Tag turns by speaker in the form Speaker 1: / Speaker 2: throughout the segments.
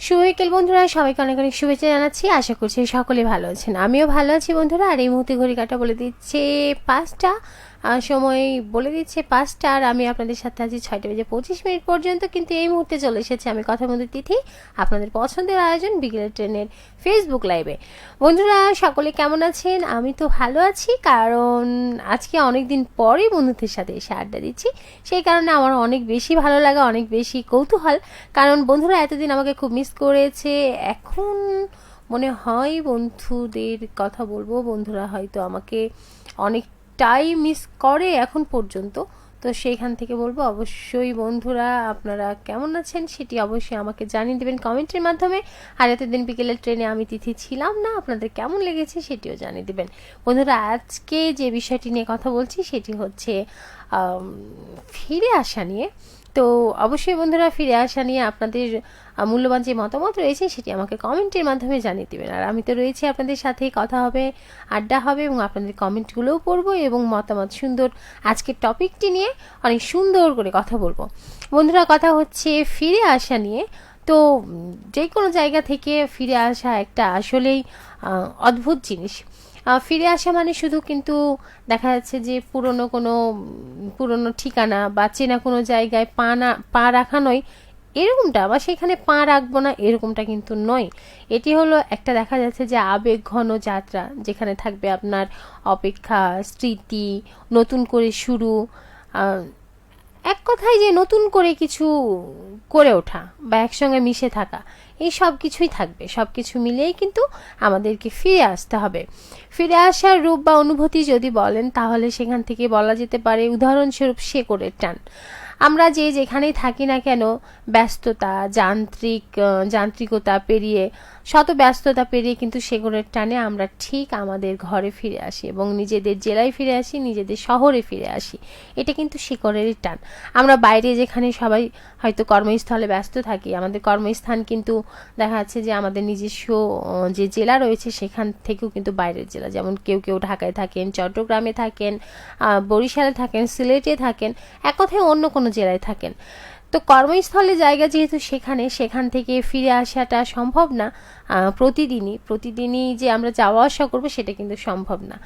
Speaker 1: শুভ বিকেল বন্ধুরা, সবাইকে অনেক অনেক শুভেচ্ছা জানাচ্ছি। আশা করছি সকলে ভালো আছেন, আমিও ভালো আছি বন্ধুরা। আর এই মুহূর্তে ঘড়ি কাঁটা বলে দিচ্ছে 5টা, সময় বলে দিচ্ছে 5টা, আর আমি আপনাদের সাথে আছি 6:25 পর্যন্ত। কিন্তু এই মুহূর্তে চলে এসেছে আমি কথা বন্ধু তিথি, আপনাদের পছন্দের আয়োজন বিকেলের ট্রেনের ফেসবুক লাইভে। বন্ধুরা সকলে কেমন আছেন? আমি তো ভালো আছি, কারণ আজকে অনেক দিন পরে বন্ধুদের সাথে এসে আড্ডা দিচ্ছি। সেই কারণে আমার অনেক বেশি ভালো লাগা, অনেক বেশি কৌতূহল, কারণ বন্ধুরা এতদিন আমাকে খুব মিস করেছে। এখন মনে হয় বন্ধুদের কথা বলবো, বন্ধুরা হয়তো আমাকে অনেকটাই মিস করে এখন পর্যন্ত। তো সেইখান থেকে বলবো, অবশ্যই বন্ধুরা আপনারা কেমন আছেন সেটি অবশ্যই আমাকে জানিয়ে দেবেন কমেন্টের মাধ্যমে। আর এতদিন বিকেলের ট্রেনে আমি তিথি ছিলাম না, আপনাদের কেমন লেগেছে সেটিও জানিয়ে দেবেন বন্ধুরা। আজকে যে বিষয়টি নিয়ে কথা বলছি সেটি হচ্ছে ফিরে আসা নিয়ে। তো অবশ্যই বন্ধুরা ফিরে আসা নিয়ে আপনাদের মূল্যবান যে মতামত রয়েছে সেটি আমাকে কমেন্টের মাধ্যমে জানিয়ে দেবেন। আর আমি তো রয়েছি আপনাদের সাথে, কথা হবে, আড্ডা হবে, এবং আপনাদের কমেন্টগুলোও পড়বো এবং মতামত সুন্দর আজকের টপিকটি নিয়ে অনেক সুন্দর করে কথা বলবো বন্ধুরা। কথা হচ্ছে ফিরে আসা নিয়ে। তো যে কোনো জায়গা থেকে ফিরে আসা একটা আসলেই অদ্ভুত জিনিস। ফিরে আসা মানে শুধু কিন্তু দেখা যাচ্ছে যে পুরনো ঠিকানা বা চেনা কোনো জায়গায় পা রাখা নয় এরকমটা, বা সেখানে পা রাখবো না এরকমটা কিন্তু নয়। এটি হলো একটা দেখা যাচ্ছে যে আবেগ ঘন যাত্রা, যেখানে থাকবে আপনার অপেক্ষা, স্মৃতি, নতুন করে শুরু, এক কথায় যে নতুন করে কিছু করে ওঠা বা একসঙ্গে মিশে থাকা, এই সব কিছুই থাকবে। সব কিছু মিলিয়েই কিন্তু আমাদেরকে ফিরে আসতে হবে। ফিরে আসার রূপ বা অনুভূতি যদি বলেন, তাহলে সেখান থেকে বলা যেতে পারে উদাহরণস্বরূপ শেকড়ের টান। আমরা যে যেখানেই থাকি না কেন, ব্যস্ততা, যান্ত্রিকতা পেরিয়ে, শত ব্যস্ততা পেরিয়ে কিন্তু শেকড়ের টানে আমরা ঠিক আমাদের ঘরে ফিরে আসি এবং নিজেদের জেলায় ফিরে আসি, নিজেদের শহরে ফিরে আসি। এটা কিন্তু শিকড়েরই টান। আমরা বাইরে যেখানে সবাই হয়তো কর্মস্থলে ব্যস্ত থাকি, আমাদের কর্মস্থান কিন্তু দেখা যাচ্ছে যে আমাদের নিজস্ব যে জেলা রয়েছে সেখান থেকেও কিন্তু বাইরের জেলা, যেমন কেউ কেউ ঢাকায় থাকেন, চট্টগ্রামে থাকেন, বরিশালে থাকেন, সিলেটে থাকেন, এক কথায় অন্য কোনো জেলায় থাকেন। তো কর্মস্থলে জায়গা যেহেতু সেখান থেকে ফিরে আসাটা সম্ভব না প্রতিদিনই যে আমরা যাওয়া আসা করবো সেটা কিন্তু সম্ভব না,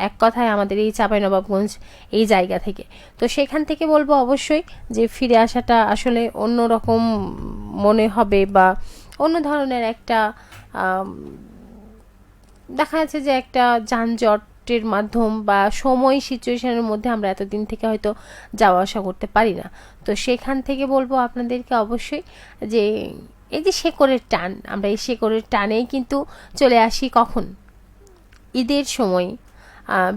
Speaker 1: এক কথায় আমাদের এই চাঁপাইনবাবগঞ্জ এই জায়গা থেকে। তো সেখান থেকে বলবো অবশ্যই যে ফিরে আসাটা আসলে অন্য রকম মনে হবে, বা অন্য ধরনের একটা দেখা যাচ্ছে যে একটা যানজটের মাধ্যম বা সময় সিচুয়েশনের মধ্যে আমরা এতদিন থেকে হয়তো যাওয়া আসা করতে পারি না। তো সেখান থেকে বলবো আপনাদেরকে অবশ্যই যে এই যে শেকড়ের টান, আমরা এই শেকড়ের টানেই কিন্তু চলে আসি কখন? ঈদের সময়,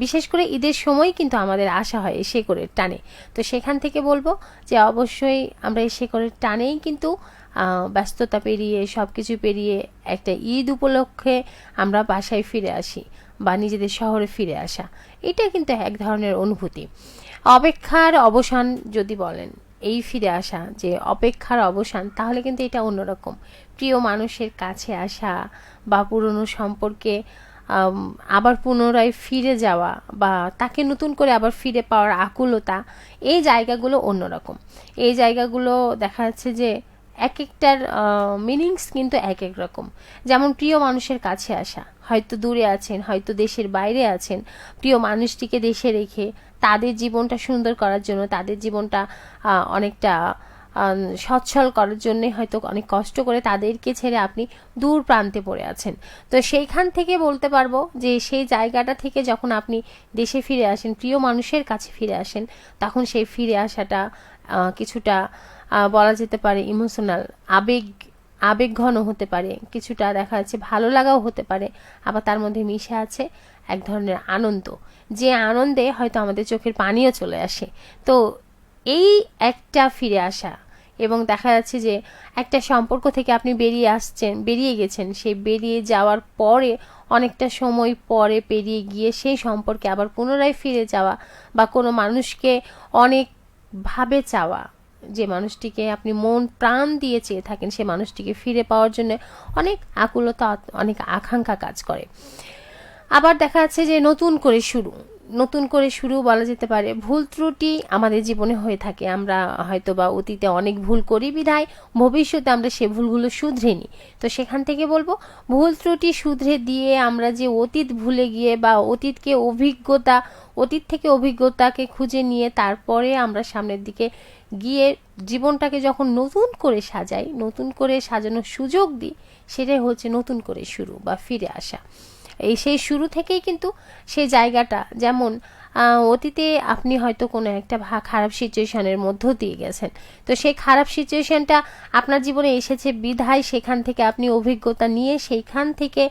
Speaker 1: বিশেষ করে ঈদের সময় কিন্তু আমাদের আসা হয় এই শেকড়ের টানে। তো সেখান থেকে বলবো যে অবশ্যই আমরা এই শেকড়ের টানেই কিন্তু ব্যস্ততা পেরিয়ে, সব কিছু পেরিয়ে একটা ঈদ উপলক্ষে আমরা বাসায় ফিরে আসি বা নিজেদের শহরে ফিরে আসা, এটা কিন্তু এক ধরনের অনুভূতি। অপেক্ষার অবসান যদি বলেন, এই ফিরে আসা যে অপেক্ষার অবসান, তাহলে কিন্তু এটা অন্যরকম। প্রিয় মানুষের কাছে আসা বা পুরনো সম্পর্কে আবার পুনরায় ফিরে যাওয়া, বা তাকে নতুন করে আবার ফিরে পাওয়ার আকুলতা, এই জায়গাগুলো অন্যরকম। এই জায়গাগুলো দেখা যাচ্ছে যে এক একটার মিনিংস কিন্তু এক এক রকম। যেমন প্রিয় মানুষের কাছে আসা, হয়তো দূরে আছেন, হয়তো দেশের বাইরে আছেন, প্রিয় মানুষটিকে দেশে রেখে তাদের জীবনটা সুন্দর করার জন্য, তাদের জীবনটা অনেকটা সচ্ছল করার জন্যে হয়তো অনেক কষ্ট করে তাদেরকে ছেড়ে আপনি দূর প্রান্তে পড়ে আছেন। তো সেইখান থেকে বলতে পারবো যে সেই জায়গাটা থেকে যখন আপনি দেশে ফিরে আসেন, প্রিয় মানুষের কাছে ফিরে আসেন, তখন সেই ফিরে আসাটা কিছুটা বলা যেতে পারে ইমোশনাল, আবেগ ঘন হতে পারে, কিছুটা দেখা যাচ্ছে ভালো লাগাও হতে পারে, আবার তার মধ্যে মিশে আছে এক ধরনের আনন্দ, যে আনন্দে হয়তো আমাদের চোখের পানিও চলে আসে। তো এই একটা ফিরে আসা, এবং দেখা যাচ্ছে যে একটা সম্পর্ক থেকে আপনি বেরিয়ে গেছেন, সেই বেরিয়ে যাওয়ার পরে অনেকটা সময় পরে পেরিয়ে গিয়ে সেই সম্পর্কে আবার পুনরায় ফিরে যাওয়া, বা কোনো মানুষকে অনেক ভাবে চাওয়া, যে মানুষটিকে আপনি মন প্রাণ দিয়ে চেয়ে থাকেন, সে মানুষটিকে ফিরে পাওয়ার জন্য অনেক আকুলতা, অনেক আকাঙ্ক্ষা কাজ করে। আবার দেখা যাচ্ছে যে নতুন করে শুরু বলা যেতে পারে। ভুল ত্রুটি আমাদের জীবনে হয়ে থাকে, আমরা হয়তো বা অতীতে অনেক ভুল করি বিধায় ভবিষ্যতে আমরা সে ভুলগুলো শুধরে নিই। তো সেখান থেকে বলবো, ভুল ত্রুটি শুধরে দিয়ে আমরা যে অতীত ভুলে গিয়ে বা অতীত থেকে অভিজ্ঞতাকে খুঁজে নিয়ে তারপরে আমরা সামনের দিকে গিয়ে জীবনটাকে যখন নতুন করে সাজাই, নতুন করে সাজানোর সুযোগ দিই, সেটাই হচ্ছে নতুন করে শুরু বা ফিরে আসা। সেই শুরু থেকেই কিন্তু সেই জায়গাটা, যেমন অতীতে আপনি হয়তো কোনো একটা খারাপ সিচুয়েশনের মধ্য দিয়ে গেছেন, তো সেই খারাপ সিচুয়েশনটা আপনার জীবনে এসেছে বিধায় সেখান থেকে আপনি অভিজ্ঞতা নিয়ে সেইখান থেকে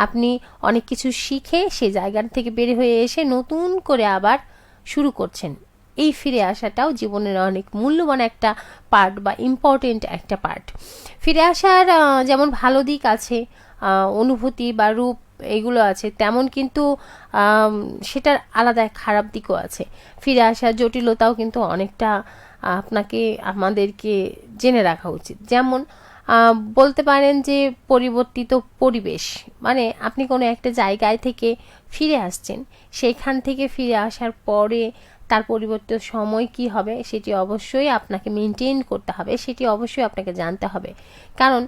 Speaker 1: আপনি অনেক কিছু শিখে সেই জায়গার থেকে বের হয়ে এসে নতুন করে আবার শুরু করছেন। এই ফিরে আসাটাও জীবনের অনেক মূল্যবান একটা পার্ট বা ইম্পর্টেন্ট একটা পার্ট। ফিরে আসার যেমন ভালো দিক আছে, অনুভূতি বা রূপ এগুলো আছে, তেমন কিন্তু সেটার আলাদা খারাপ দিকও আছে। ফিরে আসার জটিলতাও কিন্তু অনেকটা আমাদেরকে জেনে রাখা উচিত। যেমন বলতে পারেন যে পরিবর্তিত পরিবেশ, মানে আপনি কোনো একটা জায়গায় থেকে ফিরে আসছেন, সেইখান থেকে ফিরে আসার পরে তার পরিবর্তিত সময় কি হবে সেটি অবশ্যই আপনাকে মেনটেন করতে হবে, সেটি অবশ্যই আপনাকে জানতে হবে। কারণ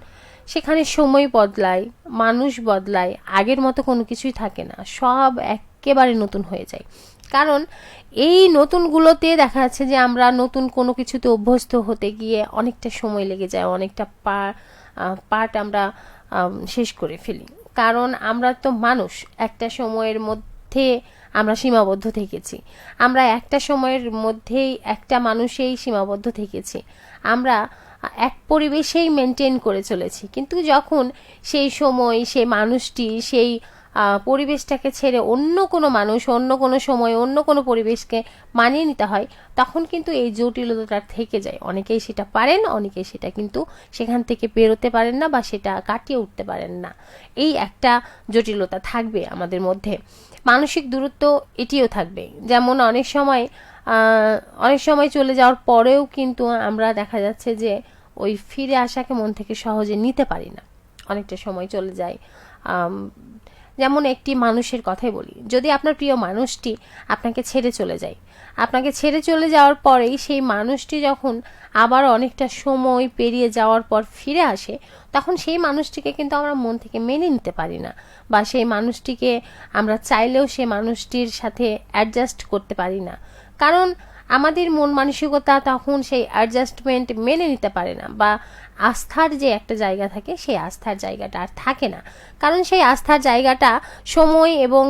Speaker 1: সেখানে সময় বদলায়, মানুষ বদলায়, আগের মতো কোনো কিছুই থাকে না, সব একেবারে নতুন হয়ে যায়। কারণ এই নতুনগুলোতে দেখা যাচ্ছে যে আমরা নতুন কোনো কিছুতে অভ্যস্ত হতে গিয়ে অনেকটা সময় লেগে যায়, অনেকটা পার্ট আমরা শেষ করে ফেলি। কারণ আমরা তো মানুষ, একটা সময়ের মধ্যে আমরা সীমাবদ্ধ থেকেছি, আমরা একটা সময়ের মধ্যেই একটা মানুষেই সীমাবদ্ধ থেকেছি, আমরা এক পরিবেশেই মেনটেন করে চলেছি। কিন্তু যখন সেই সময় সেই মানুষটি সেই পরিবেশটাকে ছেড়ে অন্য কোনো মানুষ, অন্য কোনো সময়, অন্য কোনো পরিবেশকে মানিয়ে নিতে হয়, তখন কিন্তু এই জটিলতাটা থেকে যায়। অনেকেই সেটা পারেন, অনেকেই সেটা কিন্তু সেখান থেকে বেরোতে পারেন না বা সেটা কাটিয়ে উঠতে পারেন না। এই একটা জটিলতা থাকবে আমাদের মধ্যে। মানসিক দূরত্ব এটিও থাকবে। যেমন অনেক সময় চলে যাওয়ার পরেও কিন্তু আমরা দেখা যাচ্ছে যে ওই ফিরে আসাকে মন থেকে সহজে নিতে পারি না, অনেকটা সময় চলে যায়। যেমন একটি মানুষের কথাই বলি, যদি আপনার প্রিয় মানুষটি আপনাকে ছেড়ে চলে যাওয়ার পরেই সেই মানুষটি যখন আবার অনেকটা সময় পেরিয়ে যাওয়ার পর ফিরে আসে, তখন সেই মানুষটিকে কিন্তু আমরা মন থেকে মেনে নিতে পারি না, বা সেই মানুষটিকে আমরা চাইলেও সেই মানুষটির সাথে অ্যাডজাস্ট করতে পারি না। কারণ আমাদের মন মানসিকতা তখন সেই অ্যাডজাস্টমেন্ট মেনে নিতে পারে না, বা আস্থার যে একটা জায়গা থাকে সেই আস্থার জায়গাটা আর থাকে না। কারণ সেই আস্থার জায়গাটা সময় এবং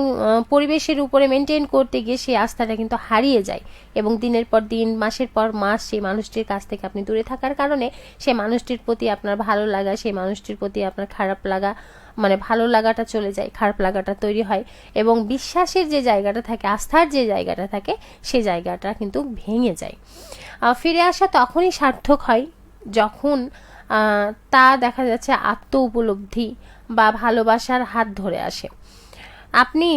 Speaker 1: পরিবেশের উপরে মেনটেন করতে গিয়ে সেই আস্থাটা কিন্তু হারিয়ে যায়, এবং দিনের পর দিন, মাসের পর মাস সেই মানুষটির কাছ থেকে আপনি দূরে থাকার কারণে সেই মানুষটির প্রতি আপনার ভালো লাগা, সেই মানুষটির প্রতি আপনার খারাপ লাগা, মানে ভালো লাগাটা চলে যায়, খারাপ লাগাটা তৈরি হয়, এবং বিশ্বাসের যে জায়গাটা থাকে, আস্থার যে জায়গাটা থাকে, সেই জায়গাটা কিন্তু ভেঙে যায়। ফিরে আসা তখনই সার্থক হয় যখন তা দেখা যাচ্ছে আত্ম উপলব্ধি বা ভালোবাসার হাত ধরে আসে। আপনি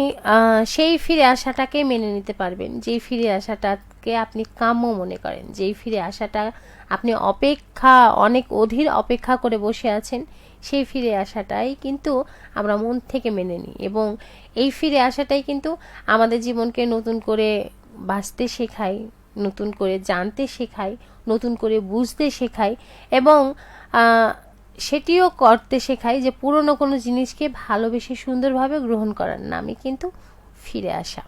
Speaker 1: সেই ফিরে আসাটাকে মেনে নিতে পারবেন, যেই ফিরে আসাটাকে আপনি কাম্য মনে করেন, যেই ফিরে আসাটা আপনি অনেক অধীর অপেক্ষা করে বসে আছেন, সেই ফিরে আসাটাই কিন্তু আমরা মন থেকে মেনে নিই, এবং এই ফিরে আসাটাই কিন্তু আমাদের জীবনকে নতুন করে বাঁচতে শেখায়, নতুন করে জানতে শেখায়, নতুন করে বুঝতে শেখায়, এবং সেটিও করতে শেখায় যে পুরনো কোনো জিনিসকে ভালোবেসে সুন্দরভাবে গ্রহণ করার নামই কিন্তু ফিরে আসা।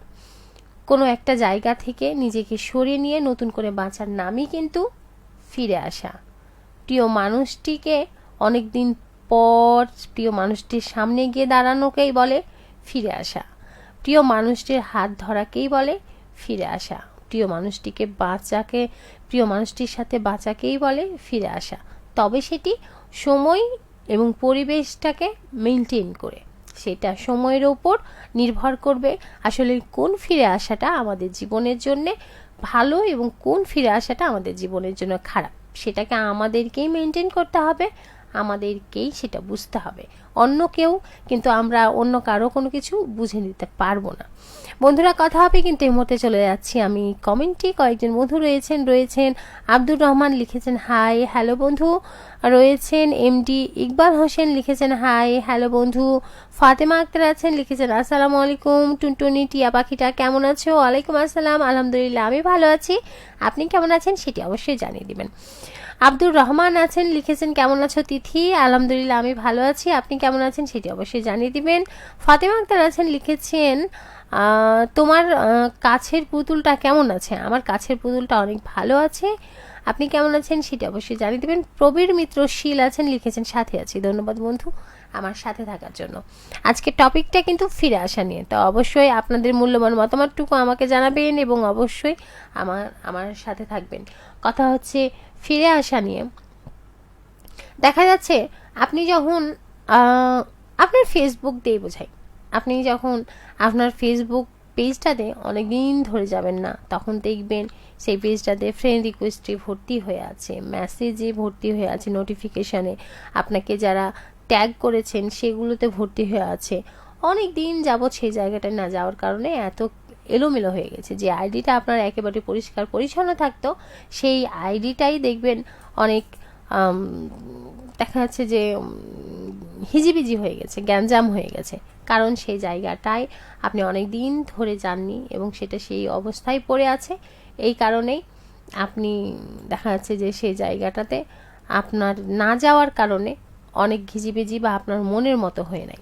Speaker 1: কোনো একটা জায়গা থেকে নিজেকে সরিয়ে নিয়ে নতুন করে বাঁচার নামই কিন্তু ফিরে আসা। প্রিয় মানুষটিকে অনেক দিন পর প্রিয় মানুষটির সামনে গিয়ে দাঁড়ানোকেই বলে ফিরে আসা। প্রিয় মানুষটির হাত ধরাকেই বলে ফিরে আসা। প্রিয় মানুষটির সাথে বাঁচাকেই বলে ফিরে আসা। তবে সেটি সময় এবং পরিবেশটাকে মেনটেন করে, সেটা সময়ের ওপর নির্ভর করবে আসলে কোন ফিরে আসাটা আমাদের জীবনের জন্য ভালো এবং কোন ফিরে আসাটা আমাদের জীবনের জন্য খারাপ। সেটাকে আমাদেরকেই মেনটেন করতে হবে, আমাদেরকেই সেটা বুঝতে হবে। অন্য কেউ কিন্তু আমরা অন্য কারো কোনো কিছু বুঝে নিতে পারবো না। বন্ধুরা, কথা হবে কিন্তু এই মুহূর্তে চলে যাচ্ছি আমি কমেন্টে। কয়েকজন বন্ধু রয়েছেন আব্দুর রহমান লিখেছেন হাই হ্যালো বন্ধু, রয়েছেন এমডি ইকবাল হোসেন লিখেছেন হাই হ্যালো বন্ধু, ফাতেমা আক্তার আছেন লিখেছেন আসসালামু আলাইকুম, টুনটুনি টিয়া পাখিটা কেমন আছো? ওয়ালাইকুম আসসালাম, আলহামদুলিল্লাহ আমি ভালো আছি, আপনি কেমন আছেন সেটি অবশ্যই জানিয়ে দিবেন। আব্দুর রহমান আছেন লিখেছেন কেমন আছো তিথি? আলহামদুলিল্লাহ আমি ভালো আছি, আপনি কেমন আছেন সেটি অবশ্যই জানিয়ে দিবেন। ফাতেমা আক্তার আছেন লিখেছেন তোমার কাছের পুতুলটা কেমন আছে? আমার কাছের পুতুলটা অনেক ভালো আছে, আপনি কেমন আছেন সেটি অবশ্যই জানিয়ে দেবেন। প্রবীর মিত্র শীল আছেন লিখেছেন সাথে আছি, ধন্যবাদ বন্ধু আমার সাথে থাকার জন্য। আজকে টপিকটা কিন্তু ফিরে আসা নিয়ে, তো অবশ্যই আপনাদের মূল্যবান মতামতটুকু আমাকে জানাবেন এবং অবশ্যই আমার সাথে থাকবেন। কথা হচ্ছে ফিরে আসা নিয়ে। দেখা যাচ্ছে আপনি যখন আপনার ফেসবুক দিয়ে বোঝাই, আপনি যখন আপনার ফেসবুক পেজটাতে অনেকদিন ধরে যাবেন না, তখন দেখবেন সেই পেজটাতে ফ্রেন্ড রিকোয়েস্টে ভর্তি হয়ে আছে, মেসেজে ভর্তি হয়ে আছে, নোটিফিকেশানে আপনাকে যারা ট্যাগ করেছেন সেগুলোতে ভর্তি হয়ে আছে। অনেক দিন যাবৎ সেই জায়গাটায় না যাওয়ার কারণে এত এলোমেলো হয়ে গেছে। যে আইডিটা আপনার একেবারে পরিষ্কার পরিচ্ছন্ন থাকতো, সেই আইডিটাই দেখবেন অনেক দেখা যাচ্ছে যে হিজিবিজি হয়ে গেছে, গ্যাঞ্জাম হয়ে গেছে, কারণ সেই জায়গাটায় আপনি অনেক দিন ধরে যাননি এবং সেটা সেই অবস্থায় পড়ে আছে। এই কারণেই আপনি দেখা যাচ্ছে যে সেই জায়গাটাতে আপনার না যাওয়ার কারণে অনেক ঘিজিবিজি বা আপনার মনের মতো হয়ে নাই,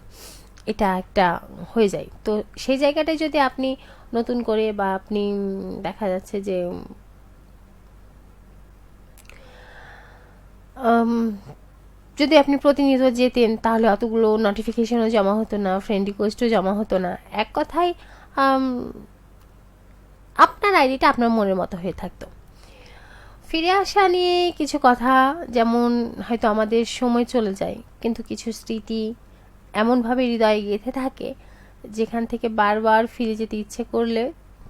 Speaker 1: এটা একটা হয়ে যায়। তো সেই জায়গাটায় যদি আপনি নতুন করে বা আপনি দেখা যাচ্ছে যে যদি আপনি প্রতিনিয়ত যেতেন তাহলে অতগুলো নোটিফিকেশনও জমা হতো না, ফ্রেন্ড রিকোয়েস্টও জমা হতো না। এক কথায় আপনার আইডিটা আপনার মনের মতো হয়ে থাকতো। ফিরে আসা নিয়ে কিছু কথা, যেমন হয়তো আমাদের সময় চলে যায় কিন্তু কিছু স্মৃতি এমনভাবে হৃদয়ে গেঁথে থাকে যেখান থেকে বারবার ফিরে যেতে ইচ্ছে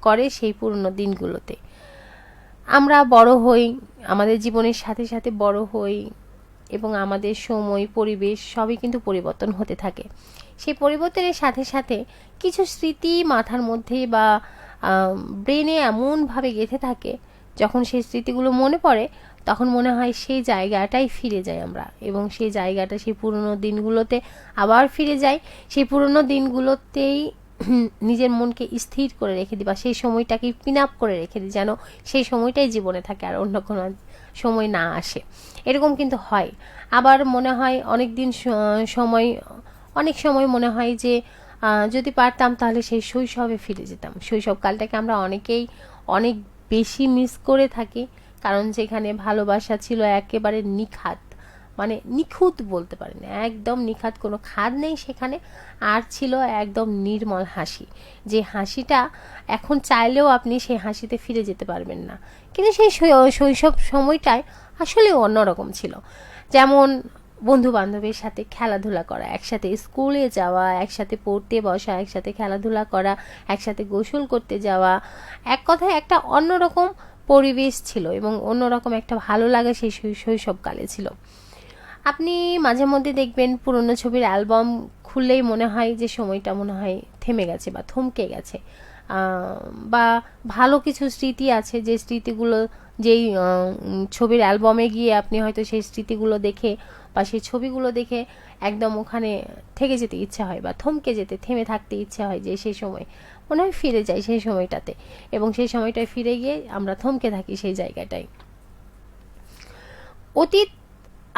Speaker 1: করে সেই পুরনো দিনগুলোতে। আমরা বড় হই, আমাদের জীবনের সাথে সাথে বড় হই এবং আমাদের সময় পরিবেশ সবই কিন্তু পরিবর্তন হতে থাকে। সেই পরিবর্তনের সাথে সাথে কিছু স্মৃতি মাথার মধ্যে বা ব্রেনে এমনভাবে গেঁথে থাকে, যখন সেই স্মৃতিগুলো মনে পড়ে তখন মনে হয় সেই জায়গাটাই ফিরে যাই আমরা এবং সেই জায়গাটা সেই পুরনো দিনগুলোতে আবার ফিরে যাই। সেই পুরনো দিনগুলোতেই নিজের মনকে স্থির করে রেখে দিই বা সেই সময়টাকে পিন আপ করে রেখে দিই, যেন সেই সময়টাই জীবনে থাকে আর অন্য কোনো সময় না আসে। এরকম কিন্তু হয়। আবার মনে হয় অনেক সময় মনে হয় যে যদি পারতাম তাহলে সেই শৈশবে ফিরে যেতাম। শৈশবকালটাকে আমরা অনেকেই অনেক বেশি মিস করে থাকি, কারণ যেখানে ভালোবাসা ছিল একেবারে নিখাত, মানে নিখুঁত বলতে পারেন, একদম নিখাত, কোনো খাদ নেই সেখানে। আর ছিল একদম নির্মল হাসি, যে হাসিটা এখন চাইলেও আপনি সেই হাসিতে ফিরে যেতে পারবেন না। কিন্তু সেই শৈশব সময়টায় আসলে অন্যরকম ছিল। যেমন বন্ধু বান্ধবের সাথে খেলাধুলা করা, একসাথে স্কুলে যাওয়া, একসাথে পড়তে বসা, একসাথে খেলাধুলা করা, একসাথে গোসল করতে যাওয়া, এক কথায় একটা অন্যরকম পরিবেশ ছিল এবং অন্যরকম একটা ভালো লাগা সেই শৈশবকালে ছিল। আপনি মাঝে মধ্যে দেখবেন পুরনো ছবির অ্যালবাম খুললেই মনে হয় যে সময়টা মনে হয় থেমে গেছে বা থমকে গেছে, বা ভালো কিছু স্মৃতি আছে যে স্মৃতিগুলো যেই ছবির অ্যালবামে গিয়ে আপনি হয়তো সেই স্মৃতিগুলো দেখে বা সেই ছবিগুলো দেখে একদম ওখানে থেকে যেতে ইচ্ছা হয় বা থেমে থাকতে ইচ্ছা হয়, যে সেই সময় মনে হয় ফিরে যাই সেই সময়টাতে এবং সেই সময়টায় ফিরে গিয়ে আমরা থমকে থাকি সেই জায়গাটায়। অতীত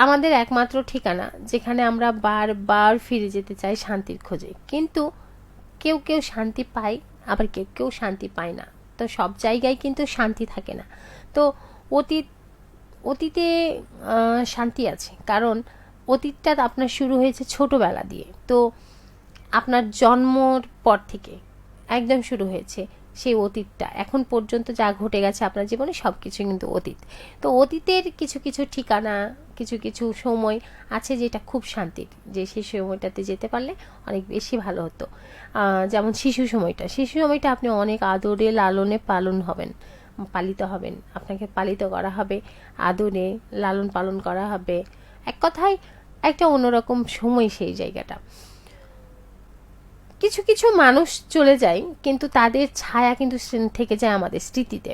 Speaker 1: আমাদের একমাত্র ঠিকানা, যেখানে আমরা বারবার ফিরে যেতে চাই শান্তির খোঁজে, কিন্তু কেউ কেউ শান্তি পায় আবার কেউ কেউ শান্তি পায় না। তো সব জায়গায় কিন্তু শান্তি থাকে না। তো অতীতে শান্তি আছে, কারণ অতীতটা আপনার শুরু হয়েছে ছোটবেলা দিয়ে। তো আপনার জন্মর পর থেকে একদম শুরু হয়েছে সেই অতীতটা, এখন পর্যন্ত যা ঘটে গেছে আপনার জীবনে সব কিছু কিন্তু অতীত। তো অতীতের কিছু কিছু ঠিকানা, কিছু কিছু সময় আছে যেটা খুব শান্তির, যে সেই সময়টাতে যেতে পারলে অনেক বেশি ভালো হতো। যেমন শিশু সময়টা আপনি অনেক আদরে লালনে পালিত হবেন, আপনাকে পালিত করা হবে, আদরে লালন পালন করা হবে। এক কথায় একটা অন্যরকম সময় সেই জায়গাটা। কিছু কিছু মানুষ চলে যায় কিন্তু তাদের ছায়া কিন্তু থেকে যায় আমাদের স্মৃতিতে,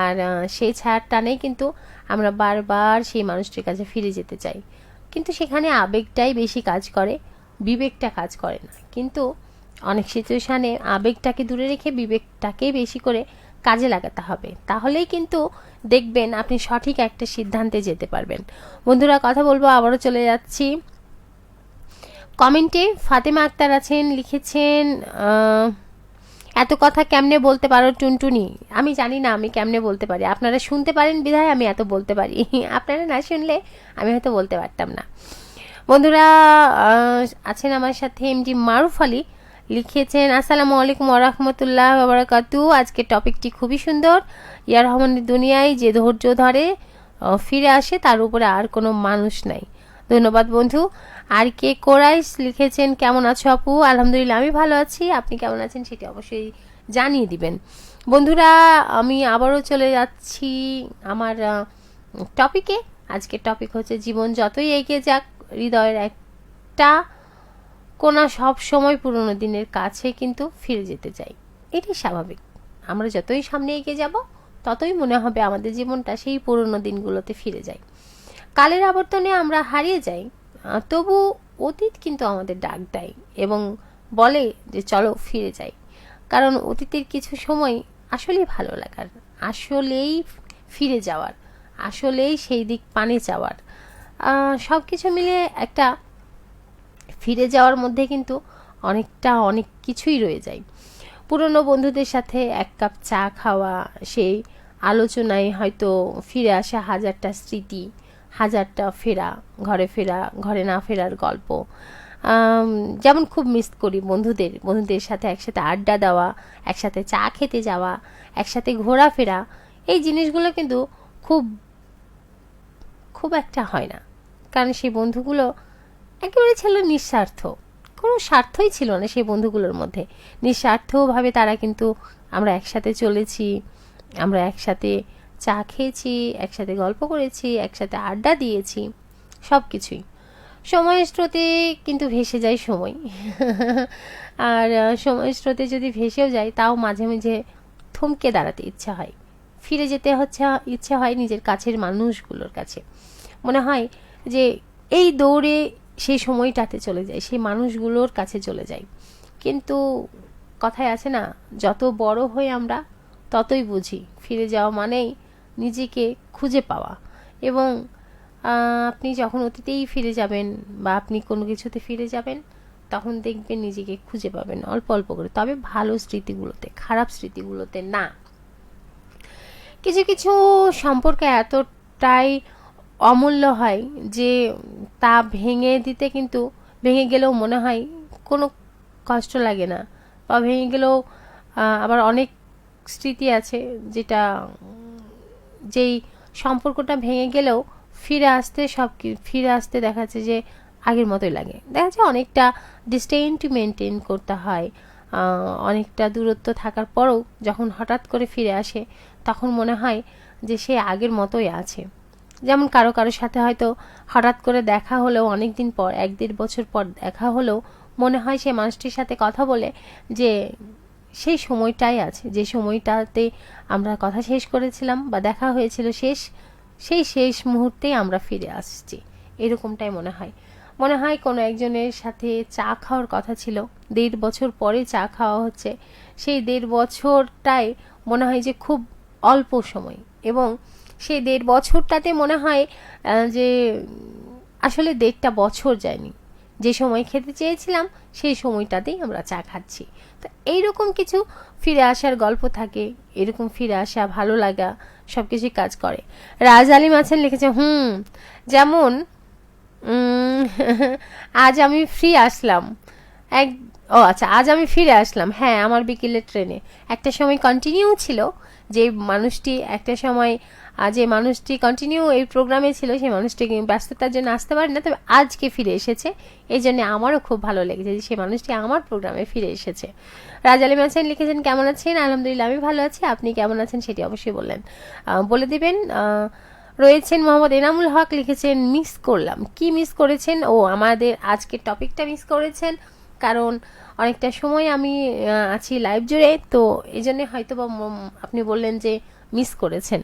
Speaker 1: আর সেই ছায়ার টানেই কিন্তু আমরা বারবার সেই মানুষটির কাছে ফিরে যেতে চাই। কিন্তু সেখানে আবেগটাই বেশি কাজ করে, বিবেকটা কাজ করে না। কিন্তু অনেক সিচুয়েশানে আবেগটাকে দূরে রেখে বিবেকটাকেই বেশি করে কাজে লাগাতে হবে, তাহলেই কিন্তু দেখবেন আপনি সঠিক একটা সিদ্ধান্তে যেতে পারবেন। বন্ধুরা, কথা বলবো, আবারও চলে যাচ্ছি কমেন্টে। ফাতেমা আক্তার আছেন, লিখেছেন এত কথা কেমনে বলতে পারো টুনটুনি? আমি জানি না আমি কেমনে বলতে পারি, আপনারা শুনতে পারেন বিধায় আমি এত বলতে পারি, আপনারা না শুনলে আমি হয়তো বলতে পারতাম না। বন্ধুরা আছেন আমার সাথে এমডি মারুফ আলী, লিখেছেন আসসালামু আলাইকুম ওরহমতুল্লাহ বারাকাতু। আজকে টপিকটি খুবই সুন্দর। ইয়া রহমানের দুনিয়ায় যে ধৈর্য ধরে ফিরে আসে তার উপরে আর কোনো মানুষ নাই। ধন্যবাদ বন্ধু। আর কে কোরাইশ লিখেছেন কেমন আছো আপু? আলহামদুলিল্লাহ আমি ভালো আছি, আপনি কেমন আছেন সেটি অবশ্যই জানিয়ে দিবেন। বন্ধুরা, আমি আবারও চলে যাচ্ছি আমার টপিকে। আজকের টপিক হচ্ছে জীবন যতই এগিয়ে যাক হৃদয়ের একটা কোনা সব সময় পুরনো দিনের কাছে কিন্তু ফিরে যেতে চাই। এটাই স্বাভাবিক। আমরা যতই সামনে এগিয়ে যাব ততই মনে হবে আমাদের জীবনটা সেই পুরনো দিনগুলোতে ফিরে যায়। কালের আবর্তনে আমরা হারিয়ে যাই, তবু অতীত কিন্তু আমাদের ডাক দেয় এবং বলে যে চলো ফিরে যাই। কারণ অতীতের কিছু সময় আসলেই ভালো লাগার, আসলেই ফিরে যাওয়ার, আসলেই সেই দিক পানে যাওয়ার, সব কিছু মিলে একটা ফিরে যাওয়ার মধ্যে কিন্তু অনেক কিছুই রয়ে যায়। পুরনো বন্ধুদের সাথে এক কাপ চা খাওয়া, সেই আলোচনায় হয়তো ফিরে আসা হাজারটা স্মৃতি, হাজারটা ফেরা, ঘরে না ফেরার গল্প। যেমন খুব মিস করি বন্ধুদের সাথে একসাথে আড্ডা দেওয়া, একসাথে চা খেতে যাওয়া, একসাথে ঘোরাফেরা। এই জিনিসগুলো কিন্তু খুব খুব একটা হয় না, কারণ সেই বন্ধুগুলো একেবারে ছিল নিঃস্বার্থ, কোনো স্বার্থই ছিল না সেই বন্ধুগুলোর মধ্যে। নিঃস্বার্থভাবে তারা কিন্তু আমরা একসাথে চলেছি, আমরা একসাথে চা খেয়েছি, একসাথে গল্প করেছি, একসাথে আড্ডা দিয়েছি, সব কিছুই। সময়ের স্রোতে কিন্তু ভেসে যায় সময় আর সময়ের স্রোতে যদি ভেসেও যায় তাও মাঝে মাঝে থমকে দাঁড়াতে ইচ্ছা হয়, ফিরে যেতে ইচ্ছে হয় নিজের কাছের মানুষগুলোর কাছে। মনে হয় যে এই দৌড়ে সেই সময়টাতে চলে যায়, সেই মানুষগুলোর কাছে চলে যায়। কিন্তু কথায় আছে না, যত বড় হই আমরা ততই বুঝি ফিরে যাওয়া মানেই নিজেকে খুঁজে পাওয়া। এবং আপনি যখন অতীতেই ফিরে যাবেন বা আপনি কোনো কিছুতে ফিরে যাবেন তখন দেখবেন নিজেকে খুঁজে পাবেন অল্প অল্প করে, তবে ভালো স্মৃতিগুলোতে, খারাপ স্মৃতিগুলোতে না। কিছু কিছু সম্পর্ক এতটাই অমূল্য হয় যে তা ভেঙে দিতে কিন্তু ভেঙে গেলেও মনে হয় কোনো কষ্ট লাগে না, বা ভেঙে গেলেও আবার অনেক স্মৃতি আছে যেটা যেই সম্পর্কটা ভেঙে গেলেও ফিরে আসতে দেখা যাচ্ছে যে আগের মতোই লাগে। দেখা যাচ্ছে অনেকটা ডিস্টেন্স মেনটেন করতে হয়, অনেকটা দূরত্ব থাকার পরেও যখন হঠাৎ করে ফিরে আসে তখন মনে হয় যে সে আগের মতোই আছে। যেমন কারো সাথে হয়তো হঠাৎ করে দেখা হলেও অনেক দিন পর, 1-1.5 বছর পর দেখা হলেও মনে হয় সেই মানুষটির সাথে কথা বলে যে সেই সময়টাই আছে, যে সময়টাতে আমরা কথা শেষ করেছিলাম বা দেখা হয়েছিল সেই শেষ মুহূর্তেই আমরা ফিরে আসছি, এরকমটাই মনে হয় কোনো একজনের সাথে চা খাওয়ার কথা ছিল, 1.5 বছর পরে চা খাওয়া হচ্ছে। সেই 1.5 বছরটাই মনে হয় যে খুব অল্প সময়, এবং সেই 1.5 বছরটাতে মনে হয় যে আসলে 1.5টা বছর যায়নি। যে সময় খেতে চেয়েছিলাম সেই সময়টাতেই আমরা চা খাচ্ছি। তো এইরকম কিছু ফিরে আসার গল্প থাকে, এরকম ফিরে আসা, ভালো লাগা সব কিছুই কাজ করে। রাজ আলিম আছেন, লিখেছে যেমন আজ আমি ফিরে আসলাম আজ আমি ফিরে আসলাম, হ্যাঁ আমার বিকেলের ট্রেনে। একটা সময় কন্টিনিউ ছিল যে মানুষটি, একটা সময় যে মানুষটি কন্টিনিউ এই প্রোগ্রামে ছিল সেই মানুষটি ব্যস্ততার জন্য আসতে পারে না, তবে আজকে ফিরে এসেছে। এই জন্য আমারও খুব ভালো লেগেছে যে সেই মানুষটি আমার প্রোগ্রামে ফিরে এসেছে। রাজ আলিম হাসান লিখেছেন কেমন আছেন? আলহামদুলিল্লাহ আমি ভালো আছি, আপনি কেমন আছেন সেটি অবশ্যই বলে দিবেন। রয়েছেন মোহাম্মদ এনামুল হক, লিখেছেন মিস করলাম। কি মিস করেছেন? ও আমাদের আজকের টপিকটা মিস করেছেন, কারণ অনেকটা সময় আমি আছি লাইভ জুড়ে, তো এই জন্যে হয়তো বা আপনি বললেন যে মিস করেছেন।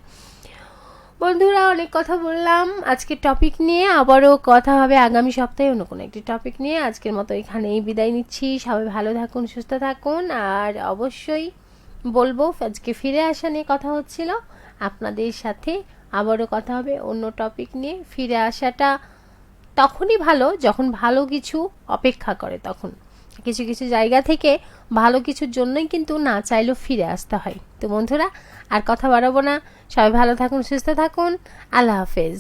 Speaker 1: বন্ধুরা, অনেক কথা বললাম আজকের টপিক নিয়ে, আবারও কথা হবে আগামী সপ্তাহে অন্য কোনো একটি টপিক নিয়ে। আজকের মতো এখানেই বিদায় নিচ্ছি। সবাই ভালো থাকুন, সুস্থ থাকুন, আর অবশ্যই বলবো আজকে ফিরে আসা নিয়ে কথা হচ্ছিল আপনাদের সাথে, আবারও কথা হবে অন্য টপিক নিয়ে। ফিরে আসাটা তখনই ভালো যখন ভালো কিছু অপেক্ষা করে, তখন কিছু কিছু জায়গা থেকে ভালো কিছুর জন্যই কিন্তু না চাইলেও ফিরে আসতে হয়। তো বন্ধুরা, আর কথা বাড়াবো না, সবাই ভালো থাকুন, সুস্থ থাকুন, আল্লাহ হাফেজ।